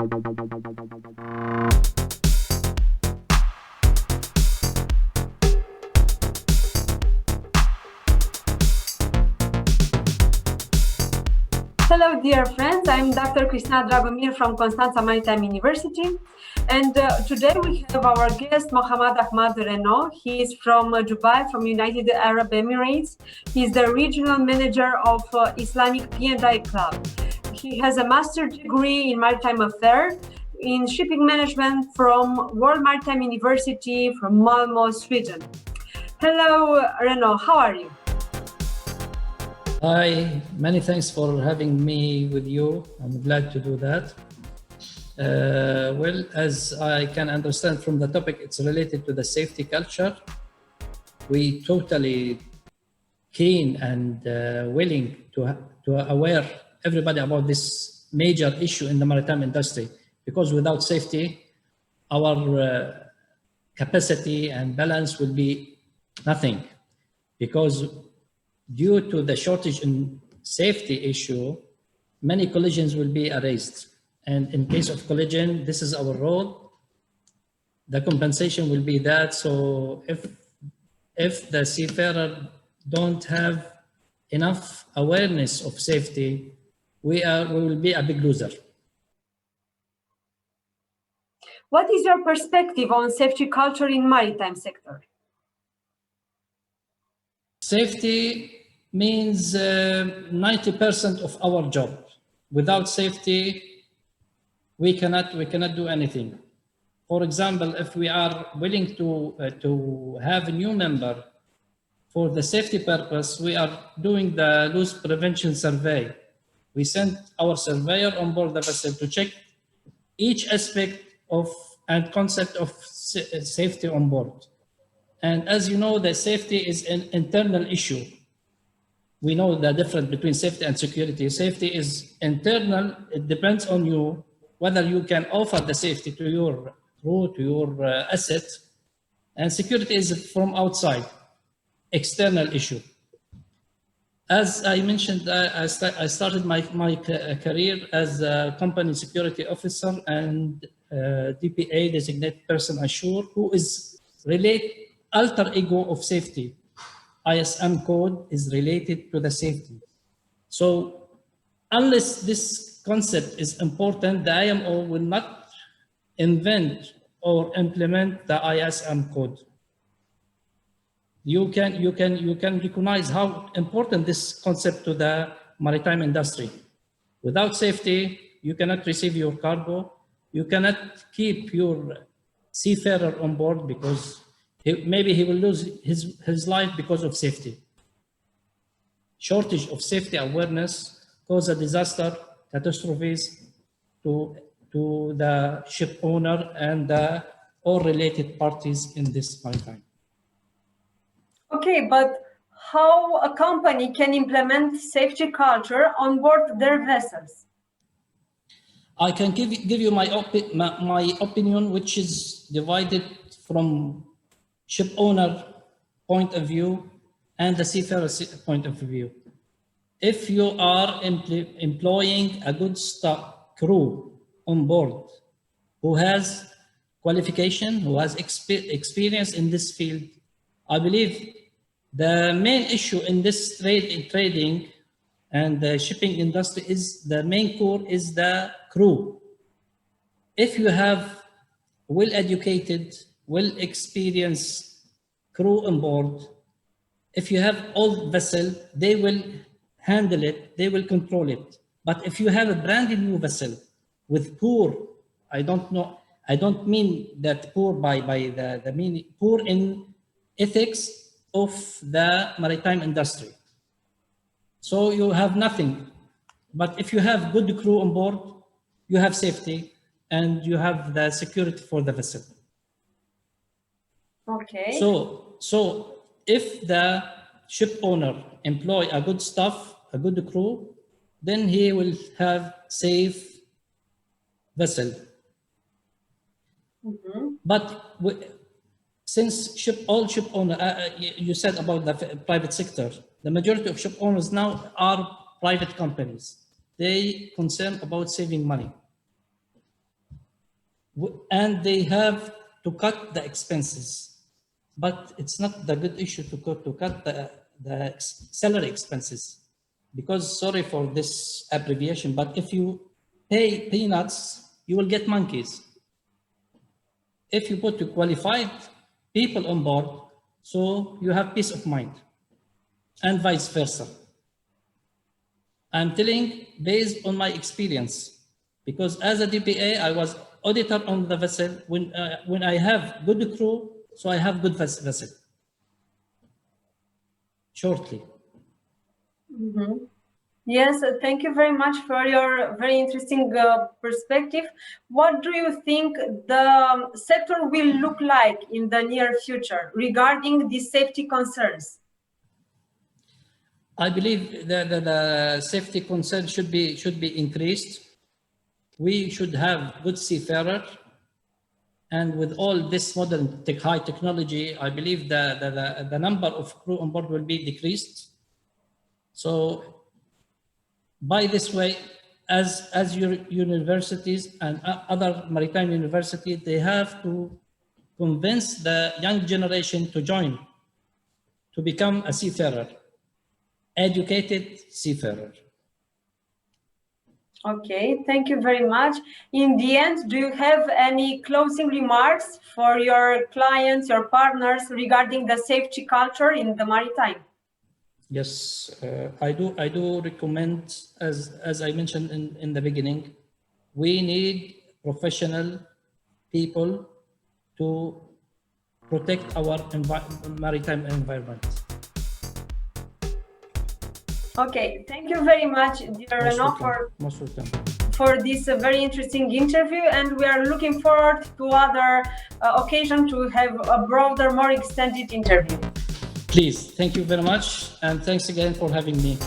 Hello, dear friends. I'm Dr. Cristina Dragomir from Constanta Maritime University. And today we have our guest, Mohamad Ahmad Renno. He is from Dubai, from United Arab Emirates. He's the regional manager of Islamic P&I Club. He has a master's degree in maritime affairs in shipping management from World Maritime University from Malmö, Sweden. Hello, Renno. How are you? Hi, many thanks for having me with you. I'm glad to do that. Well, as I can understand from the topic, it's related to the safety culture. We totally keen and willing to aware everybody about this major issue in the maritime industry, because without safety, our capacity and balance will be nothing. Because due to the shortage in safety issue, many collisions will be erased. And in case of collision, this is our role. The compensation will be that. So if the seafarer don't have enough awareness of safety, we will be a big loser. What is your perspective on safety culture in maritime sector? Safety means 90% of our job. Without safety, we cannot do anything. For example, if we are willing to have a new member for the safety purpose, we are doing the loss prevention survey. We send our surveyor on board the vessel to check each aspect of and concept of safety on board. And as you know, the safety is an internal issue. We know the difference between safety and security. Safety is internal. It depends on you, whether you can offer the safety to your crew, to your asset. And security is from outside, external issue. As I mentioned, I started my career as a company security officer and DPA, designated person assured, who is alter ego of safety. ISM code is related to the safety. So unless this concept is important, the IMO will not invent or implement the ISM code. You can recognize how important this concept to the maritime industry. Without safety, you cannot receive your cargo. You cannot keep your seafarer on board because maybe he will lose his life because of safety. Shortage of safety awareness cause a disaster, catastrophes to the ship owner and all related parties in this maritime. Okay, but how a company can implement safety culture on board their vessels? I can give you my opinion, which is divided from ship owner point of view and the seafarer point of view. If you are employing a good staff crew on board who has qualification, who has experience in this field, I believe the main issue in this trading and the shipping industry is the main core is the crew. If you have well-educated, well-experienced crew on board, if you have old vessel, they will handle it, they will control it. But if you have a brand new vessel with poor, I don't mean that poor by the meaning, poor in ethics of the maritime industry. So you have nothing. But if you have good crew on board, you have safety and you have the security for the vessel. Okay. So if the ship owner employ a good staff, a good crew, then he will have safe vessel. Mm-hmm. But since all ship owner, you said about the private sector, the majority of ship owners now are private companies. They concern about saving money. and they have to cut the expenses. But it's not the good issue to cut the salary expenses, because sorry for this abbreviation, but if you pay peanuts, you will get monkeys. If you put qualified people on board, so you have peace of mind, and vice versa. I'm telling based on my experience, because as a DPA, I was auditor on the vessel. When I have good crew, so I have good vessel. Shortly. Mm-hmm. Yes, thank you very much for your very interesting perspective. What do you think the sector will look like in the near future regarding these safety concerns? I believe the safety concern should be increased. We should have good seafarer, and with all this modern high technology, I believe the number of crew on board will be decreased. So by this way, as your universities and other maritime universities, they have to convince the young generation to join, to become a seafarer, educated seafarer. Okay, thank you very much. In the end, do you have any closing remarks for your clients, your partners regarding the safety culture in the maritime? Yes, I do recommend, as I mentioned in the beginning, we need professional people to protect our maritime environment. Okay, thank you very much, dear Renno, for this very interesting interview, and we are looking forward to other occasion to have a broader, more extended interview. Please, thank you very much, and thanks again for having me.